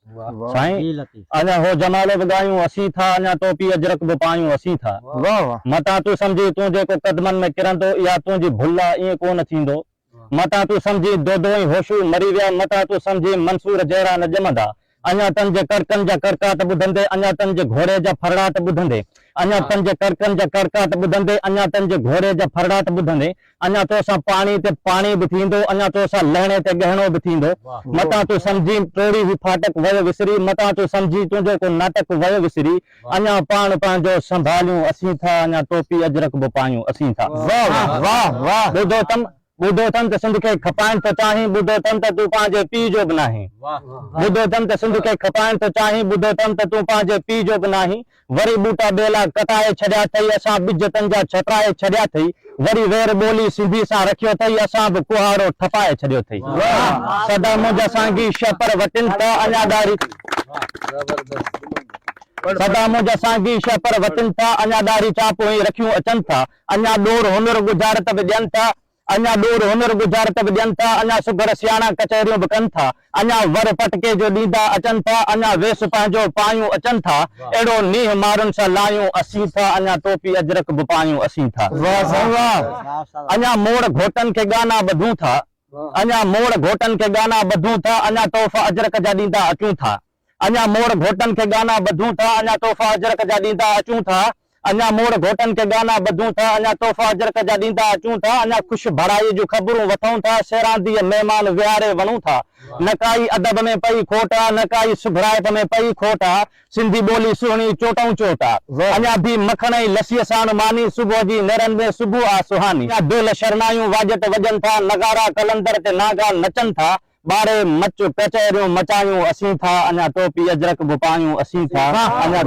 साईं अञा हो जमालो बगायूं असी था अञा टोपी अजरक भी पायूं असी था मता तू समझी तू जेको कदमन में किरंदो या तुझी भुल आहे कोन थींदो मता तू समझी दोदो ही होशू मरी विया मता तू समझी मंसूर जहिड़ा न ॼमंदा अञा तन जे करकन जा करकाट ॿुधंदे अञा तन जे घोड़े जा फरड़ाट ॿुधंदे अञा तन जे करकन जा करकाट ॿुधंदे अञा तन जे घोड़े जा फरड़ाट ॿुधंदे अञा तो सां पाणी ते पाणी बि थींदो अञा तो सां लहणे ते गहणो बि थींदो मता तू समझी टोड़ी ही फाटक वयो विसरी मता तू समझी तुंहिंजो को नाटक वयो विसरी अञा पाण पंहिंजो संभालियूं असीं था अञा टोपी अजरक बि पायूं असीं था वाह वाह वाह ॿुधो तन त सिंध खे खपाइण थो चाहीं ॿुधो तन त तूं पंहिंजे पीउ जो बि नाहीं ॿुधो तन त सिंध खे खपाइण थो चाहीं ॿुधो तन त तूं पंहिंजे पीउ जो बि नाहीं वरी बूटा बेला कटाए छॾिया अथई असां ॿिज तन जा छटाए छॾिया अथई वरी वेर ॿोली सिंधी सां रखियो अथई असां बि कुहाड़ो ठपाए छॾियो अथई सदा मुंहिंजा सांगी शपर वटिन था अञा ॾारी सदा मुंहिंजा सांगी शपर वटिन था अञा ॾारी चापूं ई रखियूं अचनि था अञा ॾोर हुनर गुज़ारत बि ॾियनि था अञा ॾोर हुनर गुज़ारत बि ॾियनि था अञा सुगर सियाणा कचहरियूं बि कनि था अञा वर पटके जो ॾींदा अचनि था अञा वेस पंहिंजो पायूं अचनि था अहिड़ो नीह मारुनि सां लायूं असीं था अञा टोपी अजरक बि पायूं असीं था अञा मोड़ घोटनि खे गाना ॿधूं था अञा मोड़ घोटनि खे गाना ॿधूं था अञा तोहफ़ा अजरक जा ॾींदा अचूं था अञा मोड़ घोटनि खे गाना ॿधूं था अञा तोहफ़ा अजरक जा ॾींदा अचूं था अञा मोड़ घोटनि खे गाना ॿधूं था अञा तोहफ़ा अजरक जा ॾींदा अचूं था अञा ख़ुशि भराई जूं ख़बरूं वठूं था शेरांदीअ महिमान विहारे वञूं था न काई अदब में पई खोट आहे न काई सुभराइप में पई खोट आहे सिंधी ॿोली सुहिणी चोटऊं चोट आहे अञा बि मखण ई लस्सीअ साण मानी सुबुह जी नेरनि में सुबुह आहे सुहानी दिल शरणायूं वाजत वॼनि था नगारा कलंदर ते नागा नचनि था ॿारे मच कचहरियूं मचायूं असीं था अञा टोपी अजरक बि पायूं असीं था अञा